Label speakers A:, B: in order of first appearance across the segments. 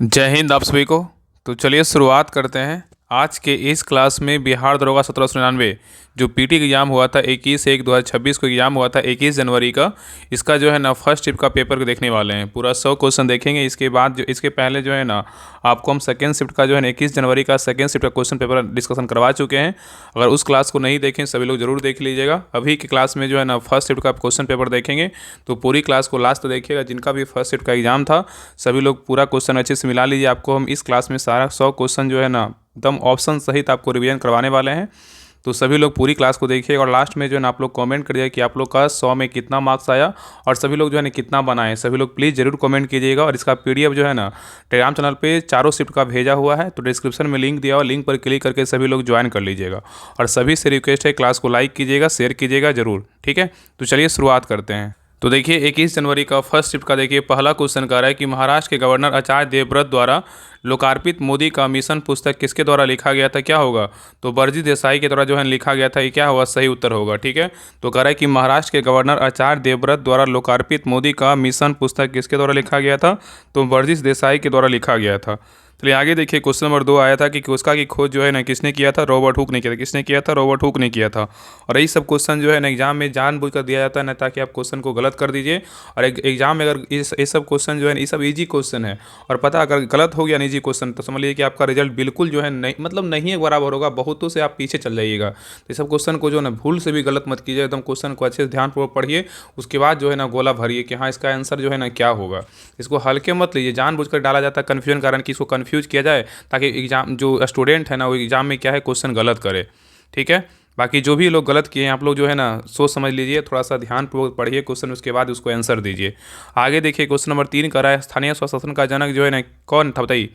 A: जय हिंद आप सभी को। तो चलिए शुरुआत करते हैं। आज के इस क्लास में बिहार दरोगा 1799 जो पीटी का एग्ज़ाम हुआ था 21/1/2026 को एग्ज़ाम हुआ था 21 जनवरी का, इसका जो है ना फर्स्ट शिफ्ट का पेपर को देखने वाले हैं। पूरा 100 क्वेश्चन देखेंगे। इसके बाद जो इसके पहले जो है ना आपको हम सेकेंड शिफ्ट का जो है ना 21 जनवरी का सेकेंड शिफ्ट का क्वेश्चन पेपर डिस्कशन करवा चुके हैं। अगर उस क्लास को नहीं देखें सभी लोग जरूर देख लीजिएगा। अभी की क्लास में जो है ना फर्स्ट शिफ्ट का क्वेश्चन पेपर देखेंगे, तो पूरी क्लास को लास्ट तक देखिएगा। जिनका भी फर्स्ट शिफ्ट का एग्ज़ाम था सभी लोग पूरा क्वेश्चन अच्छे से मिला लीजिए। आपको हम इस क्लास में सारा 100 क्वेश्चन जो है ना एकदम ऑप्शन सहित आपको रिवीजन करवाने वाले हैं। तो सभी लोग पूरी क्लास को देखिएगा और लास्ट में जो है ना आप लोग कमेंट करिएगा कि आप लोग का 100 में कितना मार्क्स आया और सभी लोग जो है ना कितना बनाए। सभी लोग प्लीज़ जरूर कमेंट कीजिएगा। और इसका पीडीएफ जो है ना टेलीग्राम चैनल पे चारों शिफ्ट का भेजा हुआ है, तो डिस्क्रिप्शन में लिंक दिया हुआ, लिंक पर क्लिक करके सभी लोग ज्वाइन कर लीजिएगा। और सभी से रिक्वेस्ट है क्लास को लाइक कीजिएगा, शेयर कीजिएगा जरूर, ठीक है। तो चलिए शुरुआत करते हैं। तो देखिए 21 जनवरी का फर्स्ट शिफ्ट का देखिए पहला क्वेश्चन कह रहा है कि महाराष्ट्र के गवर्नर आचार्य देवव्रत द्वारा लोकार्पित मोदी का मिशन पुस्तक किसके द्वारा लिखा गया था, क्या होगा। तो बरजी देसाई के द्वारा जो है लिखा गया था, ये क्या होगा, सही उत्तर होगा, ठीक है। तो कह रहा है कि महाराष्ट्र के गवर्नर आचार्य देवव्रत द्वारा लोकार्पित मोदी का मिशन पुस्तक किसके द्वारा लिखा गया था, तो बरजी देसाई के द्वारा लिखा गया था। चलिए आगे देखिए क्वेश्चन नंबर 2 आया था कि उसका की खोज जो है ना किसने किया था, रॉबर्ट हुक ने किया था। किसने किया था, रॉबर्ट हुक ने किया था। और यही सब क्वेश्चन जो है ना एग्जाम में जानबूझकर दिया जाता है ना, ताकि आप क्वेश्चन को गलत कर दीजिए। और एग्जाम में अगर ये सब क्वेश्चन जो है ये सब इजी क्वेश्चन है और पता अगर गलत हो गया इजी क्वेश्चन तो समझ लीजिए कि आपका रिजल्ट बिल्कुल जो है नहीं, मतलब नहीं बराबर होगा, बहुतों से आप पीछे चल जाइएगा। तो ये सब क्वेश्चन को जो है ना भूल से भी गलत मत कीजिए, एकदम क्वेश्चन को अच्छे से ध्यानपूर्वक पढ़िए। उसके बाद जो है ना गोला भरिए कि हाँ इसका आंसर जो है ना क्या होगा। इसको हल्के मत लीजिए, जानबूझकर डाला जाता है कन्फ्यूजन कारण कि इसको कन्फ्यूज किया जाए, ताकि एग्जाम जो स्टूडेंट है ना वो एग्जाम में क्या है क्वेश्चन गलत करे, ठीक है। बाकी जो भी लोग गलत किए हैं आप लोग जो है ना सोच समझ लीजिए, थोड़ा सा ध्यानपूर्वक पढ़िए क्वेश्चन, उसके बाद उसको आंसर दीजिए। आगे देखिए क्वेश्चन नंबर 3 कर रहा है स्थानीय स्वशासन का जनक जो है ना कौन था, बताइए।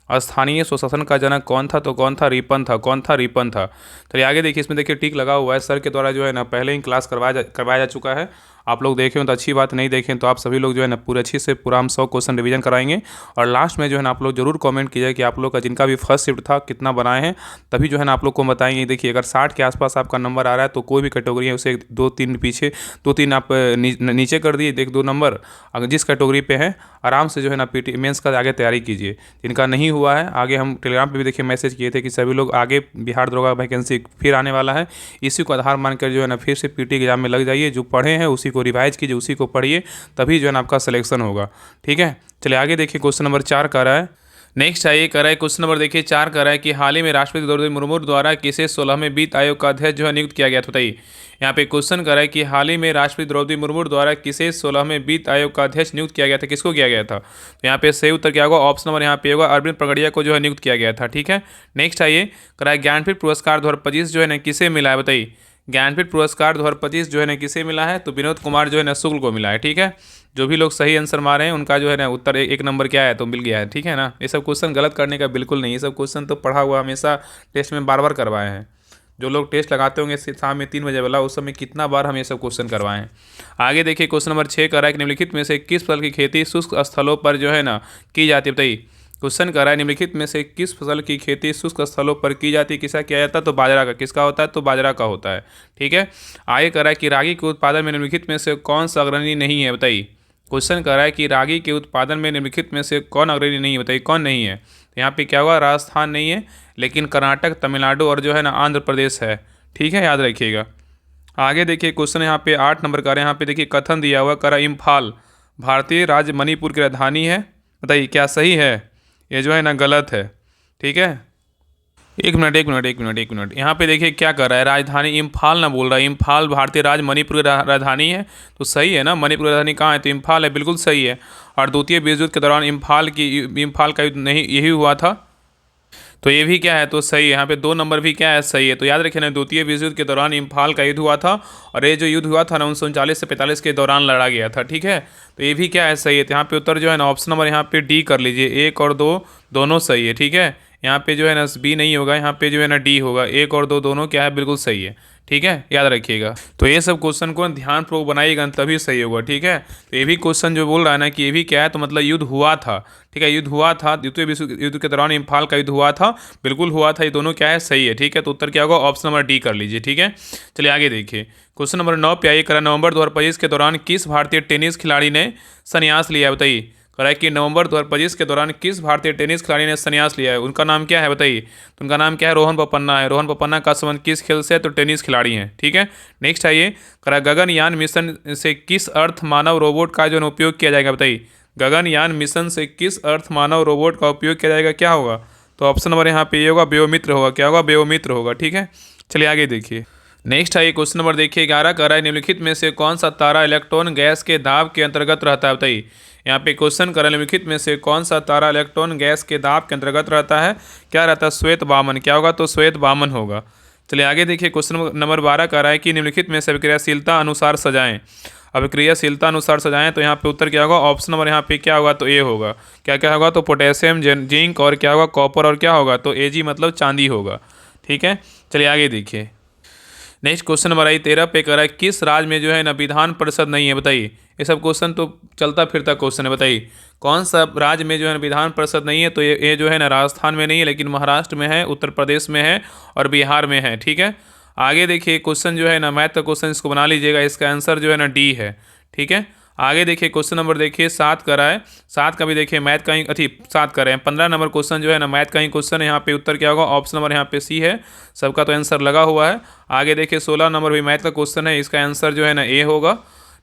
A: स्थानीय स्वशासन का जनक कौन था, तो कौन था, रिपन था। कौन था, रिपन था। चलिए आगे देखिए, इसमें देखिए टिक लगा हुआ है, सर के द्वारा जो है ना पहले ही क्लास करवाया जा चुका है। आप लोग देखें तो अच्छी बात, नहीं देखें तो आप सभी लोग जो है ना पूरे अच्छी से पूरा हम 100 क्वेश्चन रिवीजन कराएंगे। और लास्ट में जो है ना आप लोग जरूर कमेंट कीजिए कि आप लोग का जिनका भी फर्स्ट शिफ्ट था कितना बनाए हैं, तभी जो है ना आप लोग को बताएंगे। देखिए अगर 60 के आसपास आपका नंबर आ रहा है तो कोई भी कैटेगरी है उसे 2-3 पीछे 2-3 आप नीचे कर दिए, 1-2 नंबर अगर जिस कैटेगरी पे है आराम से जो है ना पीटी मेंस का आगे तैयारी कीजिए। जिनका नहीं हुआ है आगे हम टेलीग्राम पे भी देखिए मैसेज किए थे कि सभी लोग आगे बिहार दरोगा वैकेंसी फिर आने वाला है, इसी को आधार मानकर जो है ना फिर से पीटी के एग्जाम में लग जाइए। जो पढ़े हैं उसी को रिवाइज कीजिए, उसी को पढ़िए, तभी जो है ना आपका सिलेक्शन होगा, ठीक है। चलिए आगे देखिए क्वेश्चन नंबर 4 का रहा है। नेक्स्ट आइए कर रहा है क्वेश्चन नंबर देखिए 4 कर रहा है कि हाल ही में राष्ट्रपति द्रौपदी मुर्मू द्वारा किसे 16वें वित्त आयोग का अध्यक्ष जो है नियुक्त किया गया था, बताइए। यहाँ पे क्वेश्चन कर रहा है कि हाल ही में राष्ट्रपति द्रौपदी मुर्मू द्वारा किसे 16वें वित्त आयोग का अध्यक्ष नियुक्त किया गया था, किसको किया गया था। तो यहाँ पे सही उत्तर क्या होगा, ऑप्शन नंबर यहाँ पे होगा अरविंद पगड़िया को जो है नियुक्त किया गया था, ठीक है। नेक्स्ट आइए कर रहा है ज्ञानपीठ पुरस्कार 2025 जो है ना किसे मिला है, बताइए। ज्ञानपीठ पुरस्कार 2025 जो है ना किसे मिला है, तो विनोद कुमार जो है ना शुक्ल को मिला है, ठीक है। जो भी लोग सही आंसर मारे हैं उनका जो है ना उत्तर एक नंबर क्या है तो मिल गया है, ठीक है ना। ये सब क्वेश्चन गलत करने का बिल्कुल नहीं, ये सब क्वेश्चन तो पढ़ा हुआ हमेशा टेस्ट में बार बार करवाए हैं। जो लोग टेस्ट लगाते होंगे शाम में 3 बजे वाला, उस समय कितना बार हम ये सब क्वेश्चन करवाए हैं। आगे देखिए क्वेश्चन नंबर 6 कर रहा है कि निम्नलिखित में से किस फसल की खेती शुष्क स्थलों पर जो है ना की जाती है, बताइए। क्वेश्चन कर रहा है निम्नलिखित में से किस फसल की खेती शुष्क स्थलों पर की जाती है, किसका किया जाता है, तो बाजरा का। किसका होता है, तो बाजरा का होता है, ठीक है। आगे कर रहा है कि रागी के उत्पादन में निम्नलिखित में से कौन सा अग्रणी नहीं है, बताइए। क्वेश्चन कर रहा है कि रागी के उत्पादन में निम्नलिखित में से कौन अग्रणी नहीं है, बताइए कौन नहीं है। तो यहाँ पे क्या हुआ, राजस्थान नहीं है, लेकिन कर्नाटक, तमिलनाडु और जो है ना आंध्र प्रदेश है, ठीक है, याद रखिएगा। आगे देखिए क्वेश्चन यहाँ पे 8 नंबर का है। यहाँ पे देखिए कथन दिया हुआ करा इम्फाल भारतीय राज्य मणिपुर की राजधानी है, बताइए क्या सही है, ये जो है ना गलत है, ठीक है। एक मिनट यहाँ पे देखिए क्या कर रहा है, राजधानी इम्फाल ना बोल रहा है, इम्फाल भारतीय राज्य मणिपुर की राजधानी है, तो सही है ना। मणिपुर की राजधानी कहाँ है, तो इम्फाल है, बिल्कुल सही है। और द्वितीय विश्व युद्ध के दौरान इम्फाल का युद्ध नहीं यही हुआ था, तो ये भी क्या है, तो सही है। यहाँ पे 2 नंबर भी क्या है, सही है। तो याद रखिए ना द्वितीय विश्व युद्ध के दौरान इम्फाल का युद्ध हुआ था, और ये जो युद्ध हुआ था ना 1939 से 45 के दौरान लड़ा गया था, ठीक है। तो ये भी क्या है, सही है। तो यहाँ पे उत्तर जो है ना ऑप्शन नंबर यहाँ पे डी कर लीजिए, 1 और 2 दोनों सही है, ठीक है। यहाँ पे जो है ना बी नहीं होगा, यहाँ पे जो है ना डी होगा। 1 और 2 दोनों क्या है, बिल्कुल सही है, ठीक है, याद रखिएगा। तो ये सब क्वेश्चन को ध्यानपूर्वक बनाइएगा तभी सही होगा, ठीक है। तो ये भी क्वेश्चन जो बोल रहा है ना कि ये भी क्या है, तो मतलब युद्ध हुआ था, ठीक है, युद्ध हुआ था, द्वितीय विश्व युद्ध के दौरान इम्फाल का युद्ध हुआ था, बिल्कुल हुआ था, ये दोनों क्या है, सही है, ठीक है। तो उत्तर क्या होगा, ऑप्शन नंबर डी कर लीजिए, ठीक है। चलिए आगे देखिए क्वेश्चन नंबर 9 पे आइए करा, नवंबर 2025 के दौरान किस भारतीय टेनिस खिलाड़ी ने संन्यास लिया, बताइए। कह रहा है कि नवंबर 2025 के दौरान किस भारतीय टेनिस खिलाड़ी ने संन्यास लिया है, उनका नाम क्या है बताइए। तो उनका नाम क्या है, रोहन बोपन्ना है। रोहन बोपन्ना का संबंध किस खेल से है, तो टेनिस खिलाड़ी हैं, ठीक है। नेक्स्ट आइए, कह रहा है गगनयान मिशन से किस अर्थ मानव रोबोट का जो है उपयोग किया जाएगा बताइए। गगनयान मिशन से किस अर्थ मानव रोबोट का उपयोग किया जाएगा, क्या होगा, तो ऑप्शन नंबर यहाँ पे ये होगा, व्योमित्र होगा। क्या होगा, व्योमित्र होगा, ठीक है। चलिए आगे देखिए। नेक्स्ट है क्वेश्चन नंबर देखिए 11, कह रहा है निम्नलिखित में से कौन सा तारा इलेक्ट्रॉन गैस के दाब के अंतर्गत रहता है बताइए। यहाँ पे क्वेश्चन कर रहा है निम्नलिखित में से कौन सा तारा इलेक्ट्रॉन गैस के दाब के अंतर्गत रहता है, क्या रहता है, श्वेत वामन। क्या होगा, तो श्वेत वामन होगा। चलिए आगे देखिए, क्वेश्चन नंबर 12 कह रहा है कि निम्नलिखित में से अभिक्रियाशीलता अनुसार सजाएं। अभिक्रियाशीलता अनुसार सजाएं, तो यहाँ पे उत्तर क्या होगा, ऑप्शन नंबर यहाँ पे क्या होगा, तो ए होगा। क्या क्या होगा, तो पोटेशियम, जिंक और क्या होगा, कॉपर, और क्या होगा, तो एजी मतलब चांदी होगा, ठीक है। चलिए आगे देखिए। नेक्स्ट क्वेश्चन नंबर 13 पे कह रहा है किस राज्य में जो है ना विधान परिषद नहीं है बताइए। ये सब क्वेश्चन तो चलता फिरता क्वेश्चन है, बताइए कौन सा राज्य में जो है ना विधान परिषद नहीं है। तो ये जो है ना राजस्थान में नहीं है, लेकिन महाराष्ट्र में है, उत्तर प्रदेश में है और बिहार में है, ठीक है। आगे देखिए क्वेश्चन जो है ना मैथ का क्वेश्चन, इसको बना लीजिएगा, इसका आंसर जो है ना डी है, ठीक है। आगे देखिए क्वेश्चन नंबर देखिए 7 का रहा है, 7 का भी देखिए मैथ का ही 7 का रहे हैं। 15 नंबर क्वेश्चन जो है ना मैथ का ही क्वेश्चन है। यहाँ पे उत्तर क्या होगा, ऑप्शन नंबर यहाँ पे सी है, सबका तो आंसर लगा हुआ है। आगे देखिए 16 नंबर भी मैथ का क्वेश्चन है, इसका आंसर जो है ना ए होगा।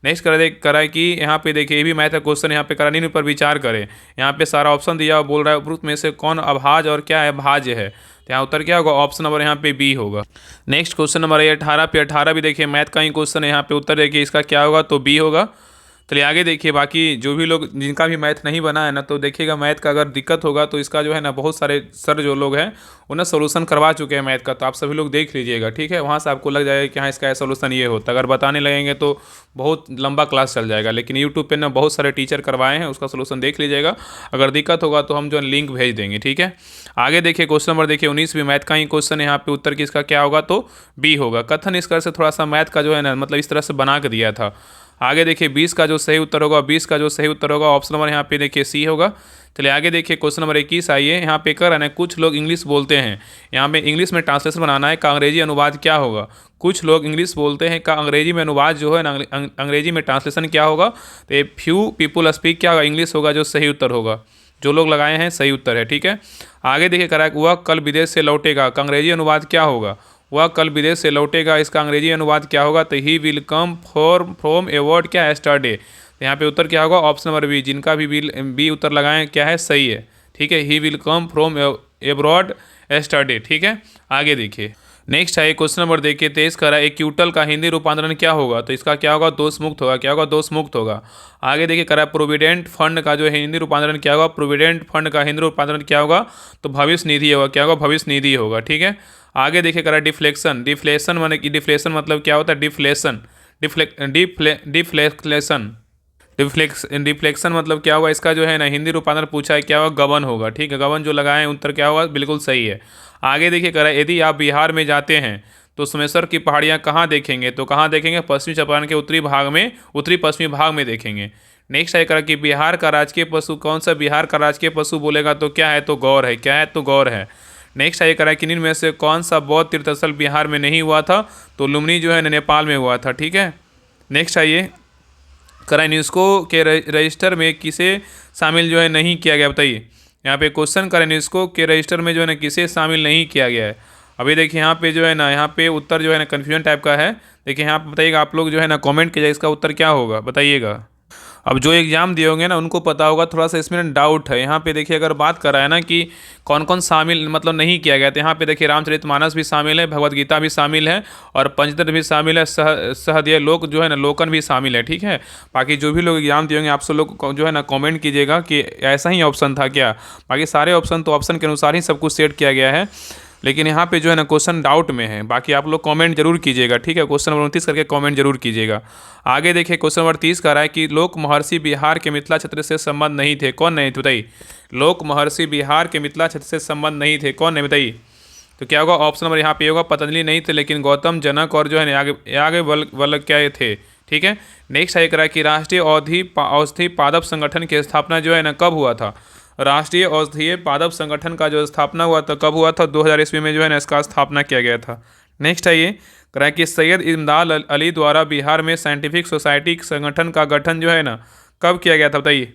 A: नेक्स्ट करा है कि यहाँ पे देखिए ये भी मैथ का क्वेश्चन, यहाँ पे करा निम्न पर विचार करें। यहाँ पे सारा ऑप्शन दिया और बोल रहा है उपरोक्त में से कौन अभाज्य और क्या है भाज्य है, तो यहाँ उत्तर क्या होगा, ऑप्शन नंबर यहाँ पे बी होगा। नेक्स्ट क्वेश्चन नंबर 18 पे 18 भी देखिए मैथ का ही क्वेश्चन है। यहाँ पे उत्तर देखिए इसका क्या होगा, तो बी होगा। चलिए आगे देखिए, बाकी जो भी लोग जिनका भी मैथ नहीं बना है ना, तो देखिएगा मैथ का अगर दिक्कत होगा तो इसका जो है ना बहुत सारे सर जो लोग हैं उन्हें सोल्यूशन करवा चुके हैं मैथ का, तो आप सभी लोग देख लीजिएगा, ठीक है। वहाँ से आपको लग जाएगा कि हाँ इसका सोल्यूशन ये होता है। अगर बताने लगेंगे तो बहुत लंबा क्लास चल जाएगा, लेकिन यूट्यूब पे ना बहुत सारे टीचर करवाए हैं, उसका सोल्यूशन देख लीजिएगा। अगर दिक्कत होगा तो हम जो लिंक भेज देंगे, ठीक है। आगे देखिए क्वेश्चन नंबर देखिए 19 भी मैथ का ही क्वेश्चन है। यहाँ पे उत्तर किसका क्या होगा, तो बी होगा। कथन इस कर से थोड़ा सा मैथ का जो है ना मतलब इस तरह से बना के दिया था। आगे देखिए 20 का जो सही उत्तर होगा, 20 का जो सही उत्तर होगा ऑप्शन नंबर यहाँ पे देखिए सी होगा। चलिए आगे देखिए क्वेश्चन नंबर 21 आइए। यहाँ पे कर है कुछ लोग इंग्लिश बोलते हैं, यहाँ पे इंग्लिश में ट्रांसलेशन बनाना है, का अंग्रेजी अनुवाद क्या होगा। कुछ लोग इंग्लिश बोलते हैं का अंग्रेजी में अनुवाद जो है ना अंग्रेजी में ट्रांसलेशन क्या होगा, तो ए फ्यू पीपुल स्पीक क्या होगा, इंग्लिश होगा, जो सही उत्तर होगा। जो लोग लगाए हैं सही उत्तर है, ठीक है। आगे देखिए करा है वह कल विदेश से लौटेगा, का अंग्रेजी अनुवाद क्या होगा। वह कल विदेश से लौटेगा, इसका अंग्रेजी अनुवाद क्या होगा, तो he will come from award क्या एस्टरडे। तो यहाँ पे उत्तर क्या होगा, ऑप्शन नंबर बी। जिनका भी बी उत्तर लगाएं क्या है, सही है, ठीक है। He will come from abroad yesterday, ठीक है। आगे देखिए नेक्स्ट है क्वेश्चन नंबर देखिए 23 का है एक्यूटल का हिंदी रूपांतरण क्या होगा, तो इसका क्या होगा, दोष मुक्त होगा। क्या होगा, दोष मुक्त होगा। आगे देखिए करा प्रोविडेंट फंड का जो है हिंदी रूपांतरण क्या होगा, प्रोविडेंट फंड का हिंदी रूपांतरण क्या होगा, तो भविष्य निधि होगा। क्या होगा, भविष्य निधि होगा, ठीक है। आगे देखिए करा डिफ्लेक्शन, डिफ्लेशन माने कि डिफ्लेशन मतलब क्या होता है, डिफ्लेशन, डिफ्लेक्शन, डिफ्लेक्शन मतलब क्या होगा, इसका जो है ना हिंदी रूपांतरण पूछा है, क्या होगा, गबन होगा, ठीक है। गबन जो लगाए उत्तर क्या होगा, बिल्कुल सही है। आगे देखिए करा यदि आप बिहार में जाते हैं तो सोमेश्वर की पहाड़ियाँ कहाँ देखेंगे, तो कहाँ देखेंगे, पश्चिमी चंपारण के उत्तरी भाग में, उत्तरी पश्चिमी भाग में देखेंगे। नेक्स्ट है करा कि बिहार का राजकीय पशु कौन सा, बिहार का राजकीय पशु बोलेगा तो क्या है, तो गौर है। क्या है, तो गौर है। नेक्स्ट है करा कि निम्न में से कौन सा बौद्ध तीर्थस्थल बिहार में नहीं हुआ था, तो लुम्बिनी जो है नेपाल में हुआ था, ठीक है। नेक्स्ट आइए करा यूनेस्को के रजिस्टर में किसे शामिल जो है नहीं किया गया, बताइए। यहाँ पे क्वेश्चन करें यूनेस्को के रजिस्टर में जो है ना किसे शामिल नहीं किया गया है। अभी देखिए यहाँ पे जो है ना, यहाँ पे उत्तर जो है ना कन्फ्यूजन टाइप का है। देखिए यहाँ पे बताइएगा, आप लोग जो है ना कमेंट कीजिए इसका उत्तर क्या होगा, बताइएगा। अब जो एग्जाम दिए होंगे ना उनको पता होगा, थोड़ा सा इसमें डाउट है। यहाँ पे देखिए अगर बात कर रहा है ना कि कौन कौन शामिल मतलब नहीं किया गया, तो यहाँ पे देखिए रामचरितमानस भी शामिल है, भगवत गीता भी शामिल है और पंचतंत्र भी शामिल है, सहदेव लोक जो है ना लोकन भी शामिल है, ठीक है। बाकी जो भी लोग एग्जाम दिए होंगे आप सब लोग जो है ना कमेंट कीजिएगा कि ऐसा ही ऑप्शन था क्या। बाकी सारे ऑप्शन तो ऑप्शन के अनुसार ही सब कुछ सेट किया गया है, लेकिन यहाँ पे जो है ना क्वेश्चन डाउट में है। बाकी आप लोग कमेंट जरूर कीजिएगा, ठीक है। क्वेश्चन नंबर 29 करके कमेंट जरूर कीजिएगा। आगे देखिए क्वेश्चन नंबर 30 का रहा है कि लोक महर्षि बिहार के मिथिला क्षेत्र से संबंध नहीं थे, कौन नहीं थे बताइए। लोक महर्षि बिहार के मिथिला क्षेत्र से संबंध नहीं थे, कौन नहीं बताइए। तो क्या होगा, ऑप्शन नंबर यहाँ पे होगा पतंजलि नहीं थे, लेकिन गौतम, जनक और जो है आगे वल्लभ क्या थे, ठीक है। नेक्स्ट है करा कि राष्ट्रीय औषधि पादप संगठन की स्थापना जो है ना कब हुआ था। राष्ट्रीय औषधीय पादप संगठन का जो स्थापना हुआ था कब हुआ था, 2000 ईस्वी में जो है ना इसका स्थापना किया गया था। नेक्स्ट है ये कह कि सैयद इमदाद अली द्वारा बिहार में साइंटिफिक सोसाइटी संगठन का गठन जो है ना कब किया गया था, बताइए।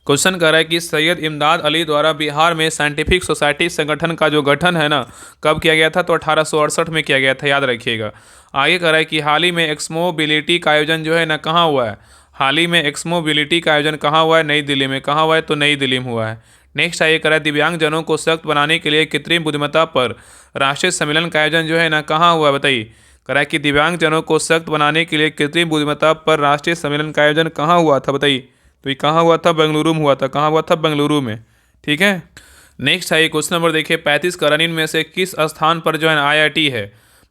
A: क्वेश्चन कर रहा है कि सैयद इमदाद अली द्वारा बिहार में साइंटिफिक सोसाइटी संगठन का जो गठन है ना, कब किया गया था? तो 1868 में किया गया था, याद रखिएगा। आगे कर रहा है कि हाल ही में एक्समोबिलिटी का आयोजन जो है ना कहाँ हुआ है? हाल ही में एक्समोबिलिटी का आयोजन कहाँ हुआ है? नई दिल्ली में। कहाँ हुआ है? तो नई दिल्ली में हुआ है। नेक्स्ट आइए कर रहा है दिव्यांगजनों को सशक्त बनाने के लिए कृत्रिम बुद्धिमत्ता पर राष्ट्रीय सम्मेलन का आयोजन जो है ना कहाँ हुआ है? बताइए। कह रहा है कि दिव्यांगजनों को सशक्त बनाने के लिए कृत्रिम बुद्धिमत्ता पर राष्ट्रीय सम्मेलन का आयोजन कहाँ हुआ था? बताइए। तो ये कहाँ हुआ था? बेंगलुरु में हुआ था। कहाँ हुआ था? बेंगलुरु में। ठीक है। नेक्स्ट है क्वेश्चन नंबर देखिए, 35 करानीन में से किस स्थान पर जो है आईआईटी है?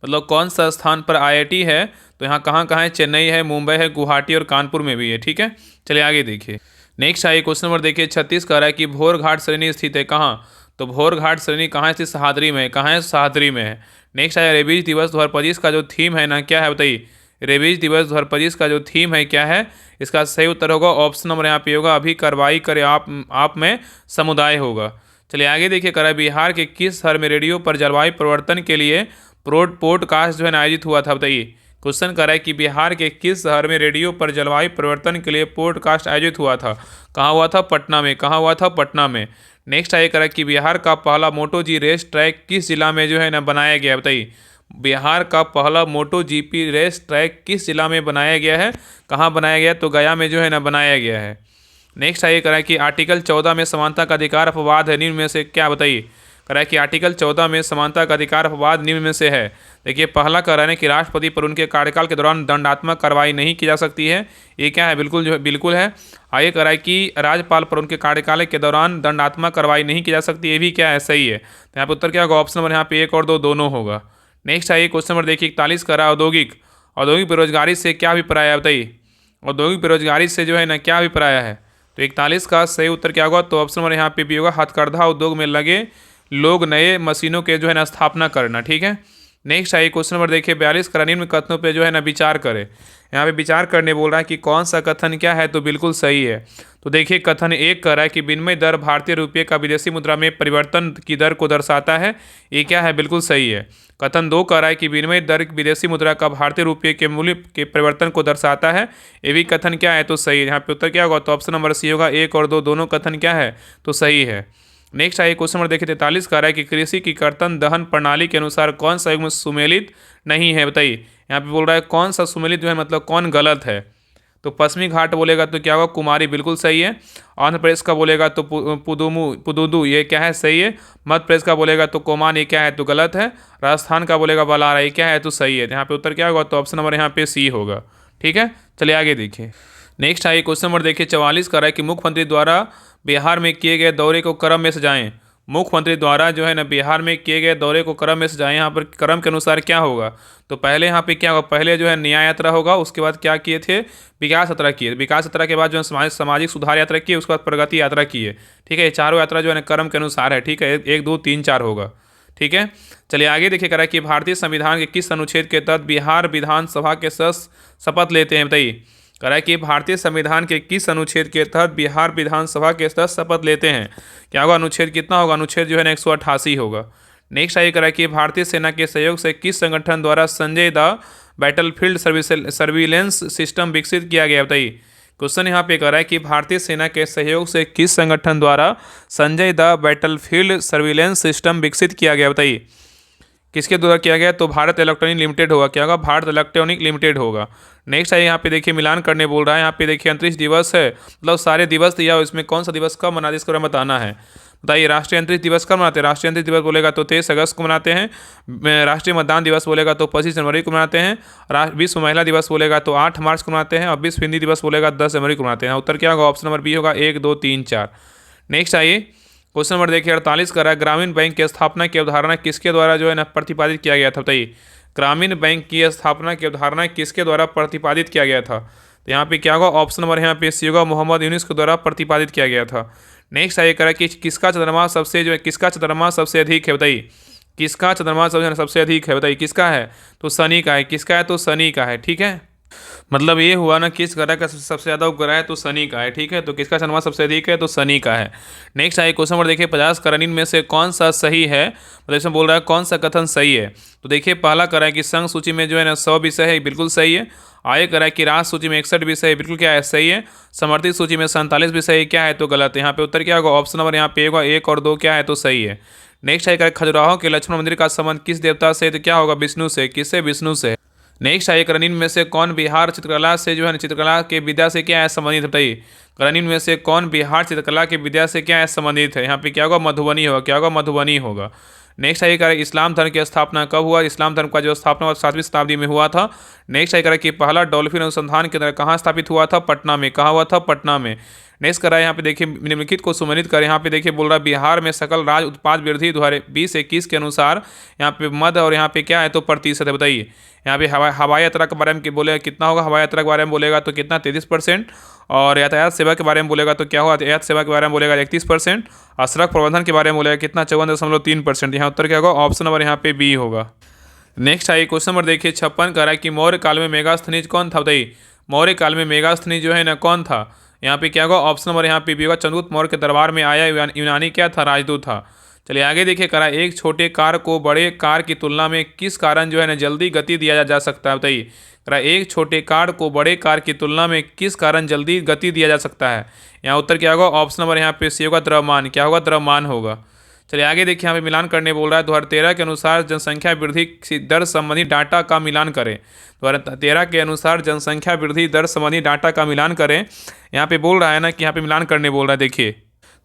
A: मतलब कौन सा स्थान पर आईआईटी है? तो यहाँ कहाँ कहाँ है? चेन्नई है, मुंबई है, गुवाहाटी और कानपुर में भी है। ठीक है, चलिए आगे देखिए। नेक्स्ट है क्वेश्चन नंबर देखिए, 36 कह रहा है कि भोर घाट श्रेणी स्थित है कहाँ? तो भोर घाट श्रेणी कहाँ स्थित? सहादरी में। कहाँ है? सहादरी में है। नेक्स्ट है रेबीज दिवस 2025 का जो थीम है ना क्या है? बताइए। रेबीज दिवस 2025 का जो थीम है क्या है? इसका सही उत्तर होगा ऑप्शन नंबर यहाँ पे होगा, अभी कार्रवाई करे आप में समुदाय होगा। चलिए आगे देखिए, करा बिहार के किस शहर में रेडियो पर जलवायु परिवर्तन के लिए पॉडकास्ट जो है ना आयोजित हुआ था? बताइए। क्वेश्चन कर रहा है कि बिहार के किस शहर में रेडियो पर जलवायु परिवर्तन के लिए पॉडकास्ट आयोजित हुआ था? कहाँ हुआ था? पटना में। कहाँ हुआ था? पटना में। नेक्स्ट आगे करा कि बिहार का पहला मोटो जी रेस ट्रैक किस जिला में जो है ना बनाया गया? बताइए। बिहार का पहला मोटो जीपी रेस ट्रैक किस जिला में बनाया गया है? कहाँ बनाया गया? तो गया में जो है ना बनाया गया है। नेक्स्ट आइए करा कि आर्टिकल 14 में समानता का अधिकार अपवाद है निम्न में से क्या? बताइए। करा कि आर्टिकल 14 में समानता का अधिकार अपवाद निम्न में से है। देखिए पहला कह रहा है कि राष्ट्रपति पर उनके कार्यकाल के दौरान दंडात्मक कार्रवाई नहीं की जा सकती है। ये क्या है? बिल्कुल जो है बिल्कुल है। आगे कह रहा है कि राज्यपाल पर उनके कार्यकाल के दौरान दंडात्मक कार्रवाई नहीं की जा सकती, ये भी क्या है? सही है। तो यहाँ पे उत्तर क्या होगा? ऑप्शन नंबर यहाँ पे 1 और 2 दोनों होगा। नेक्स्ट आइए क्वेश्चन नंबर देखिए, 41 कह रहा है औद्योगिक बेरोजगारी से क्या अभिप्राय है? बताइए। औद्योगिक बेरोजगारी से जो है ना क्या अभिप्राय है? तो 41 का सही उत्तर क्या होगा? तो ऑप्शन नंबर यहाँ पे भी होगा, हथकरघा उद्योग में लगे लोग नए मशीनों के जो है ना स्थापना करना। ठीक है। नेक्स्ट आइए क्वेश्चन नंबर देखिए, 42 का निम्न कथनों पे जो है ना विचार करें। यहाँ पे विचार करने बोल रहा है कि कौन सा कथन क्या है? तो बिल्कुल सही है। तो देखिए कथन 1 कह रहा है कि विनिमय दर भारतीय रुपये का विदेशी मुद्रा में परिवर्तन की दर को दर्शाता है। ये क्या है? बिल्कुल सही है। कथन 2 कह रहा है कि विनिमय दर विदेशी मुद्रा का भारतीय रुपये के मूल्य के परिवर्तन को दर्शाता है। ये भी कथन क्या है? तो सही है। यहाँ पे उत्तर क्या होगा? तो ऑप्शन नंबर सी होगा, 1 और 2 दोनों कथन क्या है? तो सही है। नेक्स्ट आइए क्वेश्चन नंबर देखिए, 43 कह रहा है कि कृषि की कर्तन दहन प्रणाली के अनुसार कौन सा युग्म सुमेलित नहीं है? बताइए। यहाँ पे बोल रहा है कौन सा सुमेलित जो है मतलब कौन गलत है? तो पश्चिमी घाट बोलेगा तो क्या होगा? कुमारी, बिल्कुल सही है। आंध्र प्रदेश का बोलेगा तो पुदुदू, ये क्या है? सही है। मध्य प्रदेश का बोलेगा तो कोमान, ये क्या है? तो गलत है। राजस्थान का बोलेगा बलारा, ये क्या है? तो सही है। यहाँ पे उत्तर क्या होगा? तो ऑप्शन नंबर यहाँ पे सी होगा। ठीक है, चलिए आगे देखिए। नेक्स्ट आइए क्वेश्चन नंबर देखिए, 44 का है कि मुख्यमंत्री द्वारा बिहार में किए गए दौरे को क्रम में सजाएं। मुख्यमंत्री द्वारा जो है ना बिहार में किए गए दौरे को क्रम में सजाएं। यहाँ पर क्रम के अनुसार क्या होगा? तो पहले यहाँ पे क्या होगा? पहले जो है न्याय यात्रा होगा, उसके बाद क्या किए थे? विकास यात्रा किए। विकास यात्रा के बाद जो है सामाजिक सुधार यात्रा किए, उसके बाद प्रगति यात्रा किए। ठीक है, ये चारों यात्रा जो है ना क्रम के अनुसार है। ठीक है, 1 2 3 4 होगा। ठीक है, चलिए आगे देखिए। करा कि भारतीय संविधान के किस अनुच्छेद के तहत बिहार विधानसभा के सदस्य शपथ लेते हैं? बताइए। कह रहा है कि भारतीय संविधान के किस अनुच्छेद के तहत बिहार विधानसभा के सदस्य शपथ लेते हैं? क्या होगा? अनुच्छेद कितना होगा? अनुच्छेद जो है ना 188 होगा। नेक्स्ट आइए कह रहा है कि भारतीय सेना के सहयोग से किस संगठन द्वारा Sanjay the battlefield surveillance system विकसित किया गया? बताइए। क्वेश्चन यहाँ पे कह रहा है कि भारतीय सेना के सहयोग से किस संगठन द्वारा Sanjay the battlefield surveillance system विकसित किया गया? बताइए। किसके द्वारा किया गया? तो भारत इलेक्ट्रॉनिक लिमिटेड होगा। क्या होगा? भारत इलेक्ट्रॉनिक लिमिटेड होगा। नेक्स्ट है यहाँ पे देखिए, मिलान करने बोल रहा है। यहाँ पे देखिए अंतरिक्ष दिवस है, मतलब सारे दिवस दिया, इसमें कौन सा दिवस कब मनाते इसके बारे में बताना है। बताइए। राष्ट्रीय अंतरिक्ष दिवस कब मनाते हैं? राष्ट्रीय अंतरिक्ष दिवस बोलेगा तो 23 अगस्त को मनाते हैं। राष्ट्रीय मतदान दिवस बोलेगा तो 25 जनवरी को मनाते हैं। विश्व महिला दिवस बोलेगा तो 8 मार्च को मनाते हैं। और विश्व हिंदी दिवस बोलेगा 10 जनवरी को मनाते हैं। उत्तर क्या होगा? ऑप्शन नंबर बी होगा, 1 2 3 4। नेक्स्ट आइए क्वेश्चन नंबर देखिए, 48 कर रहा है ग्रामीण बैंक की स्थापना की अवधारणा किसके द्वारा जो है ना प्रतिपादित किया गया था? बताइए। ग्रामीण बैंक की स्थापना की अवधारणा किसके द्वारा प्रतिपादित किया गया था? तो यहाँ पे क्या होगा? ऑप्शन नंबर यहाँ पे सी होगा, मोहम्मद यूनुस के द्वारा प्रतिपादित किया गया था। नेक्स्ट आइए करा कि किसका चंद्रमा सबसे अधिक है? बताइए। किसका चंद्रमा सबसे अधिक है? बताइए। किसका है? तो शनि का है। किसका है? तो शनि का है। ठीक है, मतलब ये हुआ ना, किस ग्रह का सबसे ज़्यादा उपग्रह है तो शनि का है। ठीक है, तो किसका चंद्रमा सबसे अधिक है तो शनि का है। नेक्स्ट आइए क्वेश्चन नंबर देखिए, 50 करणीय में से कौन सा सही है, मतलब इसमें बोल रहा है कौन सा कथन सही है। तो देखिए पहला कह रहा है कि संघ सूची में जो है ना 100 विषय है, बिल्कुल सही है। आगे कह रहा है कि राष्ट्र सूची में 61 विषय है, बिल्कुल क्या है, सही है। समर्थित सूची में 47 विषय है, क्या है तो गलत है। यहाँ पे उत्तर क्या होगा, ऑप्शन नंबर यहाँ पे होगा 1 और 2 क्या है तो सही है। नेक्स्ट आइए खजुराहो के लक्ष्मण मंदिर का संबंध किस देवता से, तो क्या होगा, विष्णु से। किससे, विष्णु से। नेक्स्ट आइए करणीय में से कौन बिहार चित्रकला से जो है चित्रकला के विद्या से क्या है संबंधित, बताइए। करणीय में से कौन बिहार चित्रकला के विद्या से क्या है संबंधित है। यहाँ पे क्या होगा, मधुबनी होगा। क्या होगा, मधुबनी होगा। नेक्स्ट आइए करें इस्लाम धर्म की स्थापना कब हुआ। इस्लाम धर्म का जो स्थापना हुआ 7वीं शताब्दी में हुआ था। नेक्स्ट आइए करें कि पहला डॉल्फिन अनुसंधान केंद्र कहाँ स्थापित हुआ था, पटना में। कहाँ हुआ था, पटना में। नेक्स्ट करा यहाँ पे देखिए निम्नलिखित को सुमेलित करें। यहाँ पे देखिए बोल रहा है बिहार में सकल राज्य उत्पाद वृद्धि 2020-21 के अनुसार यहाँ पे मद और यहाँ पे क्या है तो प्रतिशत है, बताइए। यहाँ पे हवाई यात्रा के बारे में बोलेगा कितना होगा, हवाई यात्रा के बारे में बोलेगा तो कितना 33%। और यातायात सेवा के बारे में बोलेगा तो क्या होगा, यातायात सेवा के बारे में बोलेगा 31%। और सड़क प्रबंधन के बारे में बोलेगा कितना, 54.3%। यहाँ उत्तर क्या होगा, ऑप्शन नंबर यहाँ पे बी होगा। नेक्स्ट आइए क्वेश्चन नंबर देखिए 56 कह रहा है कि मौर्य काल में मेगास्थनीज कौन था, बताइए। मौर्य काल में मेगास्थनीज जो है ना कौन था। यहाँ पे क्या होगा, ऑप्शन नंबर यहाँ पे भी होगा, चंद्रगुप्त मौर्य के दरबार में आया यूनानी क्या था, राजदूत था। चलिए आगे देखिए करा, एक छोटे कार को बड़े कार की तुलना में किस कारण जो है ना जल्दी गति दिया जा सकता है, बताइए। करा एक छोटे कार को बड़े कार की तुलना में किस कारण जल्दी गति दिया जा सकता है। यहाँ उत्तर क्या होगा, ऑप्शन नंबर यहाँ पे सी होगा, द्रव्यमान। क्या होगा, द्रव्यमान होगा। चलिए आगे देखिए यहाँ पे मिलान करने बोल रहा है। 2013 के अनुसार जनसंख्या वृद्धि दर संबंधी डाटा का मिलान करें। 2013 के अनुसार जनसंख्या वृद्धि दर संबंधी डाटा का मिलान करें। यहाँ पे बोल रहा है ना कि यहाँ पे मिलान करने बोल रहा है, देखिए।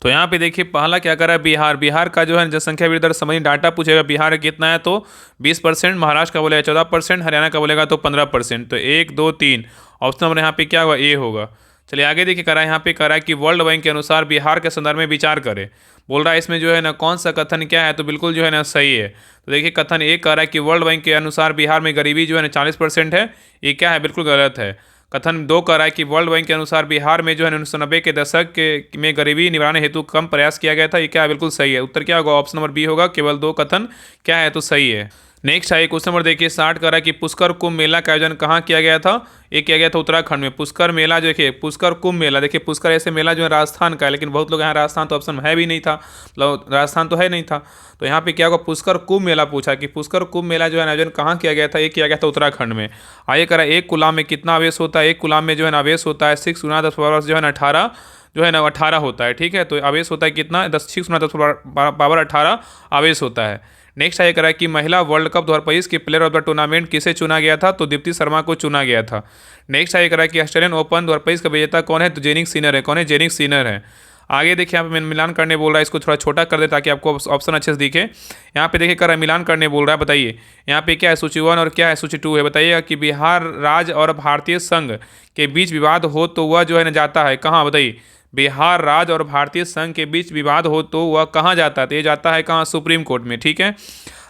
A: तो यहाँ पे देखिए पहला क्या कर रहा है, बिहार। बिहार का जो है जनसंख्या वृद्धि दर संबंधी डाटा पूछेगा, बिहार कितना है तो 20%, महाराष्ट्र का बोलेगा 14%, हरियाणा का बोलेगा तो 15%। तो 1 2 3 ऑप्शन नंबर यहाँ पे क्या होगा, ए होगा। चलिए आगे देखिए करा, यहाँ पे करा कि वर्ल्ड बैंक के अनुसार बिहार के संदर्भ में विचार करें। बोल रहा है इसमें जो है ना कौन सा कथन क्या है तो बिल्कुल जो है ना सही है। तो देखिए कथन एक कह रहा है कि वर्ल्ड बैंक के अनुसार बिहार में गरीबी जो है ना 40% है, ये क्या है, बिल्कुल गलत है। कथन दो कह रहा है कि वर्ल्ड बैंक के अनुसार बिहार में जो है 1990 के दशक में गरीबी निवारण हेतु कम प्रयास किया गया था, ये क्या है, बिल्कुल सही है। उत्तर क्या होगा, ऑप्शन नंबर बी होगा। केवल 2 कथन क्या है तो सही है। नेक्स्ट आइए क्वेश्चन नंबर देखिए 60 कह रहा है कि पुष्कर कुंभ मेला का आयोजन कहाँ किया गया था। ये किया गया था उत्तराखंड में। पुष्कर मेला जो देखिए, पुष्कर कुंभ मेला, देखिए पुष्कर ऐसे मेला जो है राजस्थान का है, लेकिन बहुत लोग यहाँ राजस्थान तो ऑप्शन है भी नहीं था, मतलब राजस्थान तो है नहीं था। तो यहाँ पे क्या होगा, पुष्कर कुंभ मेला पूछा कि पुष्कर कुंभ मेला जो है आयोजन कहाँ किया गया था। ये किया गया था उत्तराखंड में। आइए करा, एक कुलाम में कितना आवेश होता है। एक कुलाम में जो है ना आवेश होता है 6 × 10 जो है ना 18 जो है ना 18 होता है। ठीक है, तो आवेश होता है कितना, 6 × 10 18 आवेश होता है। नेक्स्ट आया करा कि महिला वर्ल्ड कप 2025 के प्लेयर ऑफ द टूर्नामेंट किसे चुना गया था, तो दीप्ति शर्मा को चुना गया था। नेक्स्ट आया करा कि ऑस्ट्रेलियन ओपन 2025 का विजेता कौन है, तो जेनिक सिनर है। कौन है, जेनिक सिनर है। आगे देखिए यहाँ पे मिलान करने बोल रहा है, इसको थोड़ा छोटा कर दे ताकि आपको ऑप्शन अच्छे से दिखे। यहाँ पे देखिए करा मिलान करने बोल रहा है, बताइए यहाँ पे क्या है, सूची 1 और क्या है, सूची 2 है। बताइएगा कि बिहार राज्य और भारतीय संघ के बीच विवाद हो तो वह जो है ना जाता है कहाँ, बताइए। बिहार राज्य और भारतीय संघ के बीच विवाद हो तो वह कहाँ जाता है, तो ये जाता है कहाँ, सुप्रीम कोर्ट में। ठीक है,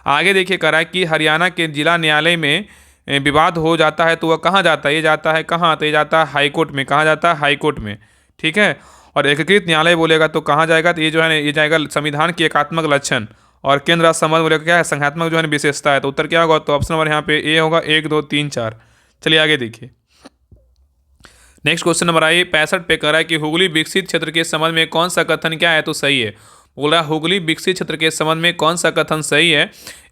A: आगे देखिए करा कि हरियाणा के जिला न्यायालय में विवाद हो जाता है तो वह कहाँ जाता है, ये जाता है कहाँ, तो ये जाता है हाईकोर्ट में। कहाँ जाता है, हाईकोर्ट में। ठीक है, और एकीकृत न्यायालय बोलेगा तो कहाँ जाएगा, तो ये जो है ना ये जाएगा संविधान की एकात्मक लक्षण। और केंद्र राज्य संबंध बोलेगा क्या है, संघात्मक जो है विशेषता है। तो उत्तर क्या होगा, तो ऑप्शन नंबर यहाँ पे ए होगा, 1 2 3 4। चलिए आगे देखिए नेक्स्ट क्वेश्चन नंबर आई 65 पे कह रहा है कि हुगली विकसित क्षेत्र के संबंध में कौन सा कथन क्या है तो सही है। बोल रहा है हुगली विकसित क्षेत्र के संबंध में कौन सा कथन सही है।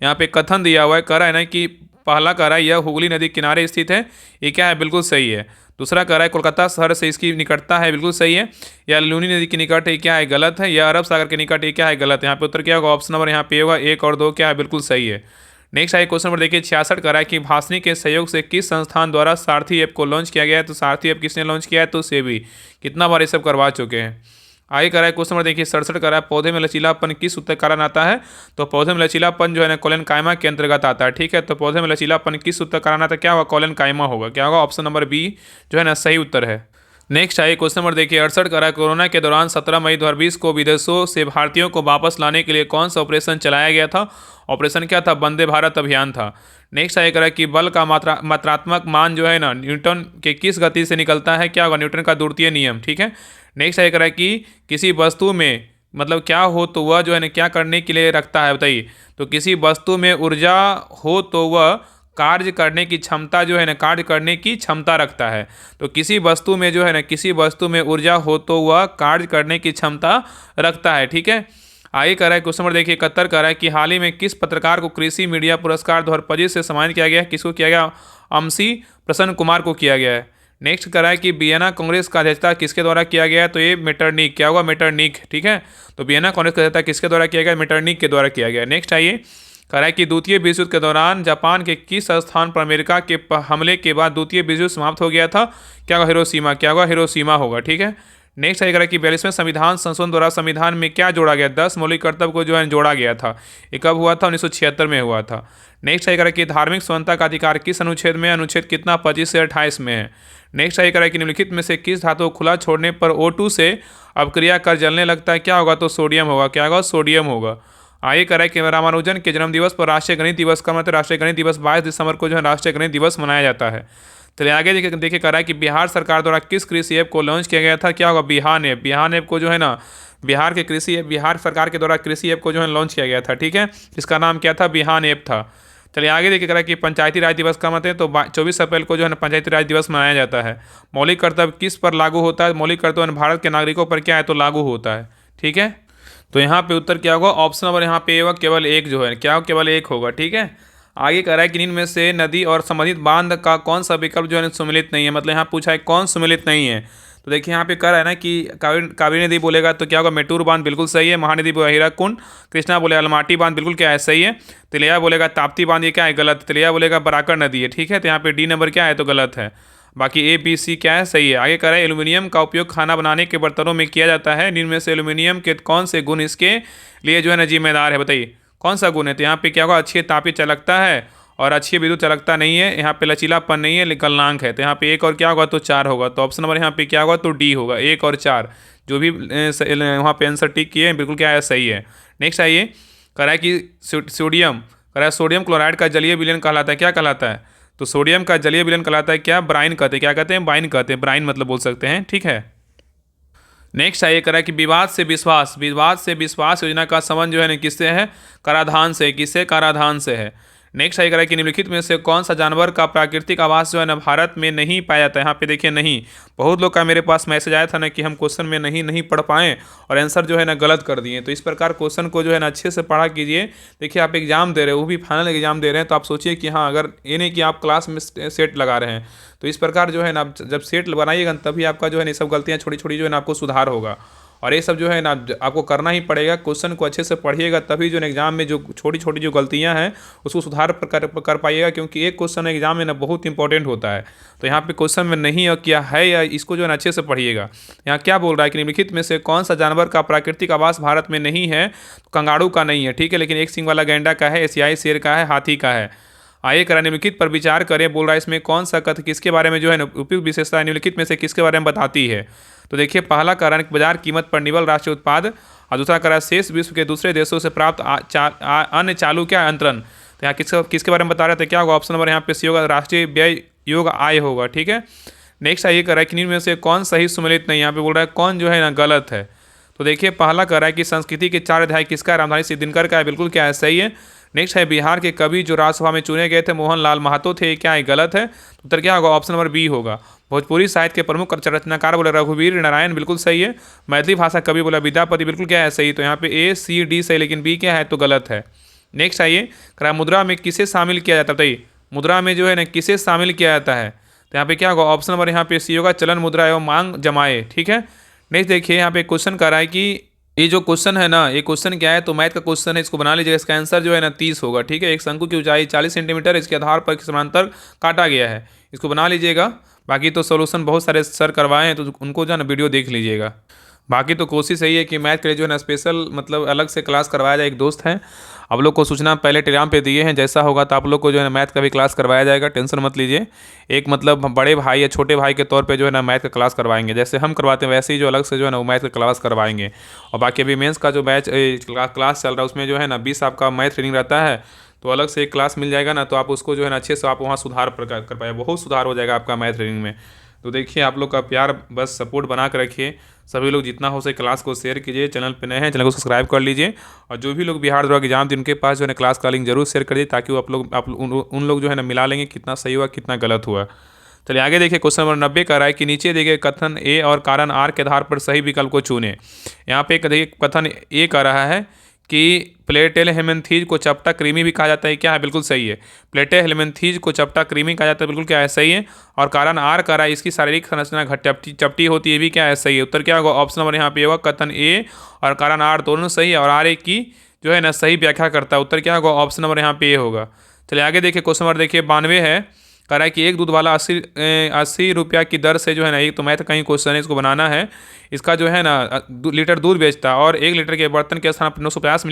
A: यहाँ पे कथन दिया हुआ है, कह रहा है ना कि पहला कह रहा है यह हुगली नदी किनारे स्थित है, ये क्या है, बिल्कुल सही है। दूसरा कह रहा है कोलकाता शहर से इसकी निकटता है, बिल्कुल सही है। या लूनी नदी के निकट है, क्या है, गलत है। या अरब सागर के निकट है, क्या है, गलत है। यहाँ पे उत्तर क्या होगा, ऑप्शन नंबर यहाँ पे होगा 1 और 2 क्या है, बिल्कुल सही है। नेक्स्ट आइए क्वेश्चन नंबर देखिए 66 कह रहा है कि भासनी के सहयोग से किस संस्थान द्वारा सारथी ऐप को लॉन्च किया गया है, तो सारथी ऐप किसने लॉन्च किया है, तो सेबी। कितना बार ये सब करवा चुके हैं। आगे कह रहा है क्वेश्चन नंबर देखिए 67 कह रहा है पौधे में लचीलापन किस सूत्र के कारण आता है, तो पौधे में लचीलापन जो है ना कोलन कायमा के अंतर्गत आता है। ठीक है, तो पौधे में लचीलापन किस सूत्र के कारण आता है, क्या होगा, कोलन कायमा होगा। क्या होगा, ऑप्शन नंबर बी जो है ना सही उत्तर है। नेक्स्ट आइए क्वेश्चन नंबर देखिए 68 कह रहा है कोरोना के दौरान 17 मई 2020 को विदेशों से भारतीयों को वापस लाने के लिए कौन सा ऑपरेशन चलाया गया था। ऑपरेशन क्या था, वंदे भारत अभियान था। नेक्स्ट आइए कह रहा है कि बल का मात्रात्मक मान जो है ना न्यूटन के किस गति से निकलता है, क्या होगा, न्यूटन का द्वितीय नियम। ठीक है, नेक्स्ट आइए कह रहा है कि किसी वस्तु में मतलब क्या हो तो वह जो है ना क्या करने के लिए रखता है, बताइए। तो किसी वस्तु में ऊर्जा हो तो वह कार्य करने की क्षमता जो है ना, कार्य करने की क्षमता रखता है। तो किसी वस्तु में जो है ना, किसी वस्तु में ऊर्जा हो तो वह कार्य करने की क्षमता रखता है। ठीक है, आगे कह रहा है क्वेश्चन नंबर देखिए 71 कह रहा है कि हाल ही में किस पत्रकार को कृषि मीडिया पुरस्कार 2025 से सम्मानित किया गया है? किसको किया गया? अमसी प्रसन्न कुमार को किया गया है। नेक्स्ट कह रहा है कि वियना कांग्रेस का अध्यक्षता किसके द्वारा किया गया है? तो ये मेटरनिक, क्या होगा? मेटरनिक। ठीक है, तो वियना कांग्रेस का अध्यक्षता किसके द्वारा किया गया? मेटरनिक के द्वारा किया गया। नेक्स्ट आइए, कह रहा है कि द्वितीय विश्व युद्ध के दौरान जापान के किस स्थान पर अमेरिका के हमले के बाद द्वितीय विश्व युद्ध समाप्त हो गया था? क्या होगा? हिरोशिमा। क्या होगा? हिरोशिमा होगा। ठीक है, नेक्स्ट आएगा कि 42वें संविधान संशोधन द्वारा संविधान में क्या जोड़ा गया? 10 मौलिक कर्तव्य को जो है जोड़ा गया था। ये कब हुआ था? 1976 में हुआ था। नेक्स्ट आएगा कि धार्मिक स्वतंत्रता का अधिकार किस अनुच्छेद में? अनुच्छेद कितना? 25 से 28 में है। नेक्स्ट आएगा कि निम्नलिखित में से किस धातु को खुला छोड़ने पर O2 से अपक्रिया कर जलने लगता है? क्या होगा? तो सोडियम होगा। क्या होगा? सोडियम होगा। आगे कह रहा है कि रामानुजन के जन्मदिवस पर राष्ट्रीय गणित दिवस का मतलब राष्ट्रीय गणित दिवस 22 दिसंबर को जो है राष्ट्रीय गणित दिवस मनाया जाता है। तो आगे देखिए कह रहा है कि बिहार सरकार द्वारा किस कृषि ऐप को लॉन्च किया गया था? क्या होगा? बिहान ऐप। बिहान ऐप को जो है ना, बिहार के कृषि ऐप, बिहार सरकार के द्वारा कृषि ऐप को जो है लॉन्च किया गया था। ठीक है, इसका नाम क्या था? बिहान ऐप था। चलिए आगे देखिए कह रहा है कि पंचायती राज दिवस का मतलब है तो 24 अप्रैल को जो है ना पंचायती राज दिवस मनाया जाता है। मौलिक कर्तव्य किस पर लागू होता है? मौलिक कर्तव्य भारत के नागरिकों पर क्या है? तो लागू होता है। ठीक है, तो यहाँ पे उत्तर क्या होगा? ऑप्शन नंबर यहाँ पे होगा केवल एक जो है, क्या केवल एक होगा। ठीक है, आगे कह रहा है कि निम्न में से नदी और संबंधित बांध का कौन सा विकल्प जो है सम्मिलित नहीं है? मतलब यहाँ पूछा है कौन सम्मिलित नहीं है। तो देखिए यहाँ पे कह रहा है ना कि कावेरी नदी बोलेगा तो क्या होगा? मेटूर बांध बिल्कुल सही है। महानदी बोलेगा हीराकुंड। कृष्णा बोलेगा अलमाटी बांध बिल्कुल क्या है? सही है। तिलैया बोलेगा ताप्ती बांध, ये क्या है? गलत। तिलैया बोलेगा बराकर नदी है। ठीक है, तो यहाँ पे डी नंबर क्या है? तो गलत है। बाकी ए बी सी क्या है? सही है। आगे कह रहा है एल्यूमिनियम का उपयोग खाना बनाने के बर्तनों में किया जाता है। निम्न में से एल्यूमिनियम के कौन से गुण इसके लिए जो है ना जिम्मेदार है? बताइए कौन सा गुण है? तो यहाँ पे क्या होगा? अच्छी तापीय चालकता है और अच्छी विद्युत चालकता नहीं है। यहाँ पे लचीलापन नहीं है, गलनांक है। तो यहाँ पे एक और क्या होगा? तो 4 होगा। तो ऑप्शन नंबर यहाँ पे क्या होगा? तो डी होगा। 1 और 4 जो भी वहाँ पे आंसर टिक किए हैं बिल्कुल क्या है? सही है। नेक्स्ट आइए, कह रहा है कि सोडियम, कह रहा है सोडियम क्लोराइड का जलीय विलयन कहलाता है। क्या कहलाता है? तो सोडियम का जलीय विलयन कहलाता है क्या? ब्राइन कहते हैं। क्या कहते हैं? बाइन कहते हैं। ब्राइन मतलब बोल सकते हैं। ठीक है, नेक्स्ट आइए कह रहा है कि विवाद से विश्वास, विवाद से विश्वास योजना का संबंध जो है ना किससे है? कराधान से। किससे? कराधान से है। नेक्स्ट आइए कह रहा है कि निम्नलिखित में से कौन सा जानवर का प्राकृतिक आवास जो है ना भारत में नहीं पाया जाता है? यहाँ पे देखिए नहीं, बहुत लोग का मेरे पास मैसेज आया था ना कि हम क्वेश्चन में नहीं पढ़ पाएँ और आंसर जो है ना गलत कर दिए। तो इस प्रकार क्वेश्चन को जो है ना अच्छे से पढ़ा कीजिए। देखिए आप एग्जाम दे रहे हो, वो भी फाइनल एग्जाम दे रहे हैं, तो आप सोचिए कि हाँ अगर ये नहीं कि आप क्लास में सेट लगा रहे हैं, तो इस प्रकार जो है ना आप जब सेट बनाइएगा तभी आपका जो है ना ये सब गलतियाँ छोटी छोटी जो है ना आपको सुधार होगा। और ये सब जो है ना आपको करना ही पड़ेगा। क्वेश्चन को अच्छे से पढ़िएगा तभी जो एग्जाम में जो छोटी छोटी जो गलतियां हैं उसको सुधार कर पाइएगा, क्योंकि एक क्वेश्चन एग्जाम में ना बहुत इंपॉर्टेंट होता है। तो यहाँ पे क्वेश्चन में नहीं किया है या इसको जो है ना अच्छे से पढ़िएगा। यहाँ क्या बोल रहा है कि निम्नलिखित में से कौन सा जानवर का प्राकृतिक आवास भारत में नहीं है? कंगारू का नहीं है। ठीक है, लेकिन एक सिंग वाला गैंडा का है, एशियाई शेर का है, हाथी का है। आइए करा निम्नलिखित पर विचार करें। बोल रहा है इसमें कौन सा कथन किसके बारे में जो है ना उपयुक्त विशेषता निम्नलिखित में से किसके बारे में बताती है? तो देखिए पहला कारण बाजार कीमत पर निर्भर राष्ट्रीय उत्पाद और दूसरा कारण शेष विश्व के दूसरे देशों से प्राप्त अन्य चालू क्या अंतरण। तो यहाँ किसके बारे में बता रहे थे? क्या होगा? ऑप्शन नंबर यहाँ पे सी होगा, राष्ट्रीय व्यय योग आय होगा। ठीक है, नेक्स्ट आइए कर रहा है कि निम्न में से कौन सही सुमेलित नहीं? यहाँ पे बोल रहा है कौन जो है ना गलत है। तो देखिए पहला कह रहा है कि संस्कृति के 4 अध्याय किसका? रामधारी सिंह दिनकर का है। बिल्कुल क्या है? सही है। नेक्स्ट है बिहार के कवि जो राज्यसभा में चुने गए थे मोहन लाल महतो थे। क्या है? गलत है। उत्तर क्या होगा? ऑप्शन नंबर बी होगा। भोजपुरी साहित्य के प्रमुख रचनाकार बोले रघुवीर नारायण। बिल्कुल सही है। मैथिली भाषा कवि बोला विद्यापति। बिल्कुल क्या है? सही। तो यहाँ पे ए सी डी सही, लेकिन बी क्या है? तो गलत है। नेक्स्ट आइए करा मुद्रा में किसे शामिल किया जाता है? बताइए मुद्रा में जो है ना किसे शामिल किया जाता है? तो यहाँ पे क्या होगा? ऑप्शन नंबर यहाँ पे सी होगा, चलन मुद्रा एवं मांग जमाए। ठीक है, नेक्स्ट देखिए यहाँ पे क्वेश्चन कर रहा है कि ये जो क्वेश्चन है ना, ये क्वेश्चन क्या है? तो मैथ का क्वेश्चन है, इसको बना लीजिएगा। इसका आंसर जो है ना 30 होगा। ठीक है, एक शंकु की ऊंचाई 40 सेंटीमीटर, इसके आधार पर समानांतर काटा गया है। इसको बना लीजिएगा। बाकी तो सोल्यूशन बहुत सारे सर करवाए हैं, तो उनको जो है ना वीडियो देख लीजिएगा। बाकी तो कोशिश यही है कि मैथ के लिए जो है ना स्पेशल मतलब अलग से क्लास करवाया जाए। एक दोस्त है, आप लोग को सूचना पहले टेलीग्राम पे दिए हैं, जैसा होगा तो आप लोग को जो है ना मैथ का भी क्लास करवाया जाएगा। टेंशन मत लीजिए। एक मतलब बड़े भाई या छोटे भाई के तौर पे जो है ना मैथ का क्लास करवाएंगे, जैसे हम करवाते हैं वैसे ही जो अलग से जो है ना वो मैथ का क्लास करवाएंगे। और बाकी अभी मेंस का जो बैच क्लास चल रहा है उसमें जो है ना 20 आपका मैथ ट्रेनिंग रहता है, तो अलग से एक क्लास मिल जाएगा ना, तो आप उसको जो है ना अच्छे से आप वहाँ सुधार कर पाए, बहुत सुधार हो जाएगा आपका मैथ ट्रेनिंग में। तो देखिए आप लोग का प्यार बस सपोर्ट बना कर रखिए। सभी लोग जितना हो सके क्लास को शेयर कीजिए। चैनल पे नए हैं चैनल को सब्सक्राइब कर लीजिए। और जो भी लोग बिहार दरोगा एग्जाम दिन के पास जो है ना क्लास का लिंक जरूर शेयर कर दीजिए, ताकि वो उन लोग जो है ना मिला लेंगे कितना सही हुआ कितना गलत हुआ। चलिए आगे देखिए, क्वेश्चन नंबर 90 का रहा है कि नीचे देखिए कथन ए और कारण आर के आधार पर सही विकल्प को चुने। यहाँ पे देखिए कथन ए का रहा है कि प्लेटेल हेमेंथीज को चपटा कृमि भी कहा जाता है, क्या है? बिल्कुल सही है। प्लेटेल हेमेंथीज को चपटा कृमि कहा जाता है, बिल्कुल क्या है? सही है। और कारण आर का रहा है इसकी शारीरिक संरचना चपटी होती है, भी क्या है? सही है। उत्तर क्या होगा? ऑप्शन नंबर यहाँ पे होगा कथन ए और कारण आर दोनों सही है, और आर ए की जो है ना सही व्याख्या करता है। उत्तर क्या होगा? ऑप्शन नंबर यहाँ पे ए होगा। चलिए आगे देखिए, क्वेश्चन नंबर देखिए 92 है, कह रहा है कि एक दूध वाला 80 रुपया की दर से जो है ना, एक तो मैथ का ही क्वेश्चन है, इसको बनाना है। इसका जो है ना लीटर दूध बेचता है और 1 लीटर के बर्तन के स्थान पर 950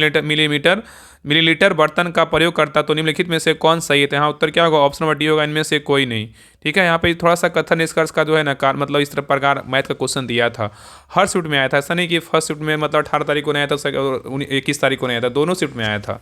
A: मिलीलीटर बर्तन का प्रयोग करता, तो निम्नलिखित में से कौन सही है? तो यहाँ उत्तर क्या होगा? ऑप्शन नंबर डी होगा, इनमें से कोई नहीं। ठीक है, यहाँ पे थोड़ा सा कथन निष्कर्ष का जो है ना मतलब इस तरह प्रकार मैथ का क्वेश्चन दिया था। हर शिफ्ट में आया था, ऐसा नहीं कि फर्स्ट शिफ्ट में मतलब 18 तारीख को नहीं आया था और 21 तारीख को नहीं आया था, दोनों शिफ्ट में आया था।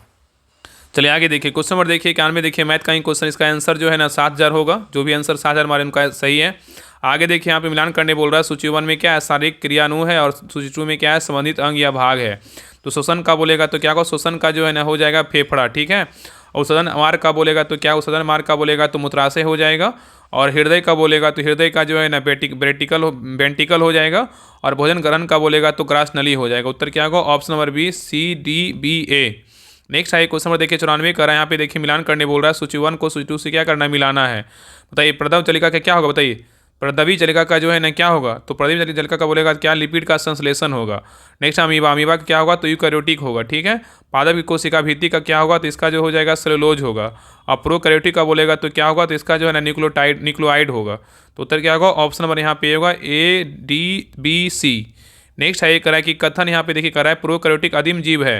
A: चलिए आगे देखिए, क्वेश्चन नंबर देखिए 91 देखिए, मैथ का ही क्वेश्चन, इसका आंसर जो है ना 7000 होगा। जो भी आंसर 7000 हमारे उनका सही है। आगे देखिए, यहाँ पे मिलान करने बोल रहा है। सूची 1 में क्या है? शारीरिक क्रियाणु है, और सूची 2 में क्या है? संबंधित अंग या भाग है। तो श्वसन का बोलेगा तो क्या होगा? श्वसन का जो है ना हो जाएगा फेफड़ा, ठीक है। और सदन मार्ग का बोलेगा तो क्या? सदन मार्ग का बोलेगा तो मूत्राशय हो जाएगा। और हृदय का बोलेगा तो हृदय का जो है ना वेंटिकल हो जाएगा। और भोजन ग्रहण का बोलेगा तो ग्रास नली हो जाएगा। उत्तर क्या होगा? Option number B, C D B A. Next है क्वेश्चन नंबर देखिए 94 का रहा है। यहाँ पे देखिए मिलान करने बोल रहा है। सूची 1 को सूची 2 से क्या करना है? मिलाना है। बताइए प्रदव चलिका का क्या होगा? बताइए प्रदवी चलिका का जो है ना क्या होगा? तो प्रदवी चलिका का बोलेगा क्या? लिपिड का संश्लेषण होगा। नेक्स्ट अमीबा का क्या होगा? तो यूकैरियोटिक होगा, ठीक है। पादप की कोशिका भित्ति का क्या होगा? तो इसका जो हो जाएगा सेलुलोज होगा। और प्रोकैरियोटिक का बोलेगा तो क्या होगा? तो इसका जो है ना न्यूक्लियोटाइड होगा। तो उत्तर क्या होगा? ऑप्शन नंबर यहाँ पे होगा A D B C. Next है करा कि कथन यहाँ पे देखिए करा है प्रोकैरियोटिक आदिम जीव है,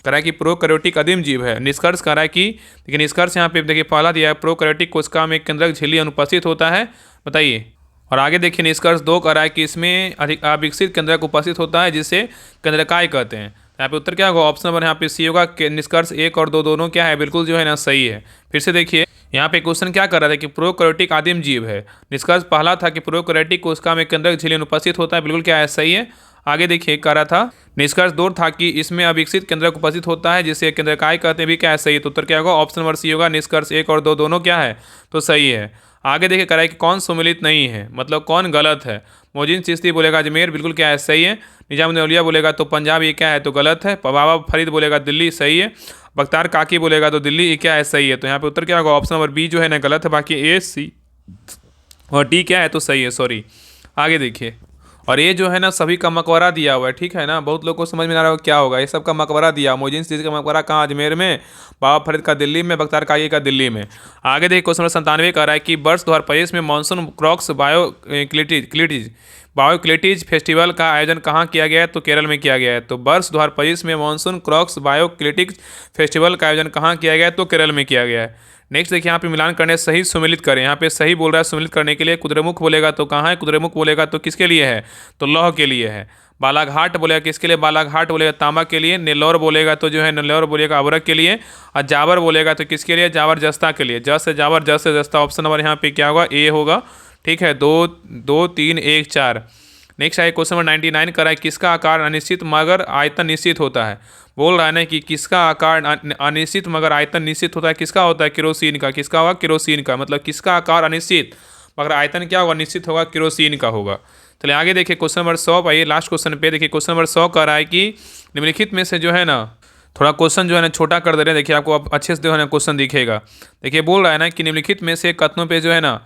A: करा कि प्रोकैरियोटिक आदिम जीव है। निष्कर्ष करा है कि देखिए निष्कर्ष यहाँ पे देखिए पहला दिया है, प्रोकैरियोटिक कोशिका में केंद्रक झिल्ली अनुपस्थित होता है। बताइए। और आगे देखिए निष्कर्ष 2 करा है कि इसमें अधिक अविकसित केंद्रक उपस्थित होता है, जिसे केंद्रकाय कहते हैं। यहाँ पे उत्तर क्या होगा? ऑप्शन नंबर यहाँ पे सी होगा। निष्कर्ष 1 और 2 दोनों क्या है? बिल्कुल जो है ना सही है। फिर से देखिए यहाँ पे क्वेश्चन क्या कर रहा था कि प्रोकैरियोटिक आदिम जीव है। निष्कर्ष पहला था कि प्रोकैरियोटिक कोशिका में केंद्रक झिल्ली अनुपस्थित होता है, बिल्कुल क्या है? सही है। आगे देखिए कह रहा था निष्कर्ष 2 था कि इसमें अविकसित केंद्रक उपस्थित होता है, जिसे केंद्रकाय कहते हैं, भी क्या है? सही है। तो उत्तर क्या होगा? ऑप्शन नंबर सी होगा। निष्कर्ष 1 और 2 दोनों क्या है? तो सही है। आगे देखिए कह रहा है कि कौन सम्मिलित नहीं है, मतलब कौन गलत है? मोहसिन चिश्ती बोलेगा अजमेर, बिल्कुल क्या है? सही है। निजामुद्दीन औलिया बोलेगा तो पंजाब, ये क्या है? तो गलत है। बाबा फरीद बोलेगा दिल्ली, सही है। बख्तार काकी बोलेगा तो दिल्ली, ये क्या है? सही है। तो यहाँ पे उत्तर क्या होगा? ऑप्शन नंबर बी जो है ना गलत है, बाकी ए सी और डी क्या है? तो सही है, सॉरी। आगे देखिए, और ये जो है ना सभी का मकबरा दिया हुआ है, ठीक है ना। बहुत लोग को समझ में आ रहा होगा क्या होगा। ये सब का मकबरा दिया, मोहसिन चिश्ती का मकबरा कहाँ? अजमेर में। बाबा फरीद का दिल्ली में। बख्तार काकी का दिल्ली में। आगे देखिए क्वेश्चन नंबर 97 का रहा है कि वर्ष 2025 में मानसून क्रॉक्स बायोक्लिटिज फेस्टिवल का आयोजन कहाँ किया गया है? तो केरल में किया गया है। तो वर्ष 2025 में मानसून क्रॉक्स बायोक्लिटिज फेस्टिवल का आयोजन कहाँ किया गया है? तो केरल में किया गया है। नेक्स्ट देखिए यहाँ पे मिलान करने सही सुमिलित करें। यहाँ पे सही बोल रहा है सुमिलित करने के लिए। कुद्रेमुख बोलेगा तो कहाँ है? कुद्रेमुख बोलेगा तो किसके लिए है? तो लौह के लिए है। बालाघाट बोलेगा किसके लिए? बालाघाट बोलेगा तांबा के लिए। नेल्लौर बोलेगा तो जो है नेल्लौर बोलेगा अवरक के लिए। और जावर बोलेगा तो किसके लिए? जावर जस्ता के लिए। जस से जावर, जस से जस्ता। ऑप्शन नंबर यहाँ पे क्या होगा? ए होगा, ठीक है। 2 3 1 4। नेक्स्ट है क्वेश्चन नंबर 99 का है किसका आकार अनिश्चित मगर आयतन निश्चित होता है? बोल रहा है ना कि किसका आकार अनिश्चित मगर आयतन निश्चित होता है? किसका होता है? केरोसिन का। किसका होगा? केरोसिन का। मतलब किसका आकार अनिश्चित मगर आयतन क्या होगा? निश्चित होगा, केरोसिन का होगा। चलिए आगे देखिए क्वेश्चन नंबर 100 आइए लास्ट क्वेश्चन पे। देखिए क्वेश्चन नंबर 100 कह रहा है कि निम्नलिखित में से जो है ना, थोड़ा क्वेश्चन जो है ना छोटा कर दे रहे हैं, देखिए आपको अच्छे से जो है ना क्वेश्चन दिखेगा। देखिए बोल रहा है ना कि निम्नलिखित में से कथनों पे जो है ना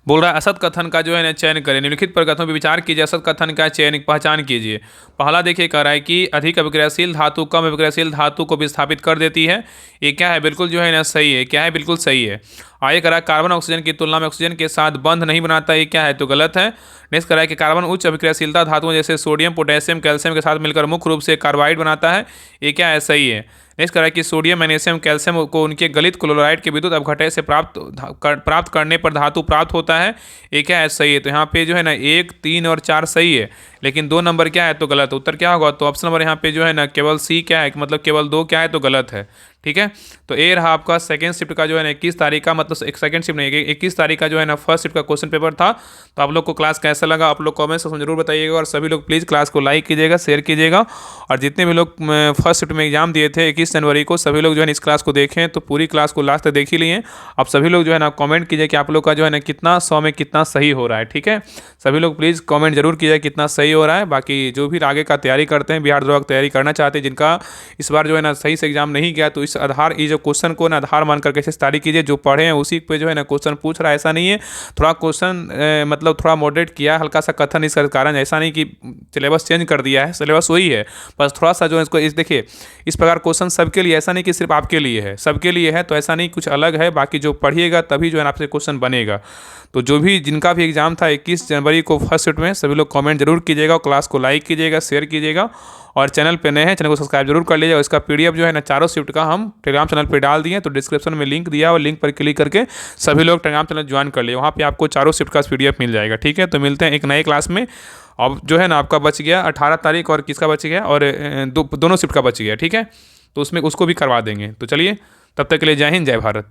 A: बोल रहा है असत कथन का जो है ना चयन करें। निम्नलिखित पर कथनों पर विचार कीजिए, असत कथन का चयन पहचान कीजिए। पहला देखिए कह रहा है कि अधिक अभिक्रियाशील धातु कम अभिक्रियाशील धातु को विस्थापित कर देती है, ये क्या है? बिल्कुल जो है ना सही है। क्या है? बिल्कुल सही है। आगे करा कार्बन ऑक्सीजन की तुलना में ऑक्सीजन के साथ बंध नहीं बनाता, ये क्या है? तो गलत है। नेक्स्ट करा है कि कार्बन उच्च अभिक्रियाशीलता धातुओं जैसे सोडियम, पोटेशियम, कैल्शियम के साथ मिलकर मुख्य रूप से कार्बाइड बनाता है, ये क्या है? सही है। नेक्स्ट करा है कि सोडियम, मैग्नीशियम, कैल्शियम को उनके गलित क्लोराइड के विद्युत अपघटय से प्राप्त करने पर धातु प्राप्त होता है, ये क्या है? सही है। तो यहाँ पे जो है ना 1 3 और 4 सही है, लेकिन 2 नंबर क्या है? तो गलत। उत्तर क्या होगा? तो ऑप्शन नंबर यहाँ पे जो है ना केवल सी क्या है, मतलब केवल 2 क्या है? तो गलत है। ठीक है। तो ये रहा आपका सेकंड शिफ्ट का जो है ना 21 तारीख का, मतलब एक सेकंड शिफ्ट नहीं, 21 तारीख का जो है ना फर्स्ट शिफ्ट का क्वेश्चन पेपर था। तो आप लोग को क्लास कैसा लगा आप लोग कमेंट्स में जरूर बताइएगा, और सभी लोग प्लीज़ क्लास को लाइक कीजिएगा, शेयर कीजिएगा। और जितने भी लोग फर्स्ट शिफ्ट में एग्जाम दिए थे 21 जनवरी को, सभी लोग जो है ना इस क्लास को देखें, तो पूरी क्लास को लास्ट तक देख ही लिए। आप सभी लोग जो है ना कमेंट कीजिए कि आप लोग का जो है ना कितना 100 में कितना सही हो रहा है। ठीक है, सभी लोग प्लीज़ कमेंट जरूर कीजिए कितना सही हो रहा है। बाकी जो भी आगे का तैयारी करते हैं, बिहार दरोगा की तैयारी करना चाहते हैं, जिनका इस बार जो है ना सही से एग्जाम नहीं गया, तो इस आधार ये जो क्वेश्चन को ना आधार मान करके इसे तैयारी कीजिए। जो पढ़े हैं उसी पे जो है ना क्वेश्चन पूछ रहा है, ऐसा नहीं है। थोड़ा क्वेश्चन मतलब थोड़ा मॉडरेट किया, हल्का सा कथन इसका कारण, ऐसा नहीं कि सिलेबस चेंज कर दिया है, सिलेबस वही है, बस थोड़ा सा जो है इसको इस देखिए इस प्रकार क्वेश्चन सबके लिए, ऐसा नहीं कि सिर्फ आपके लिए है, सबके लिए है। तो ऐसा नहीं कुछ अलग है, बाकी जो पढ़िएगा तभी जो है आपसे क्वेश्चन बनेगा। तो जो भी जिनका भी एग्जाम था 21 जनवरी को फर्स्ट शिफ्ट में, सभी लोग कमेंट जरूर कीजिएगा, क्लास को लाइक कीजिएगा, शेयर कीजिएगा, और चैनल पे नए हैं चैनल को सब्सक्राइब जरूर कर लीजिएगा। इसका पीडीएफ जो है ना चारों शिफ्ट का हम टेलीग्राम चैनल पे डाल दिए, तो डिस्क्रिप्शन में लिंक दिया, और लिंक पर क्लिक करके सभी लोग टेलीग्राम चैनल ज्वाइन कर लिए, वहाँ पे आपको चारों शिफ्ट का पीडीएफ मिल जाएगा। ठीक है, तो मिलते हैं एक नए क्लास में। अब जो है ना आपका बच गया 18 तारीख, और किसका बच गया, और दोनों शिफ्ट का बच गया। ठीक है, तो उसमें उसको भी करवा देंगे। तो चलिए, तब तक के लिए जय हिंद, जय भारत।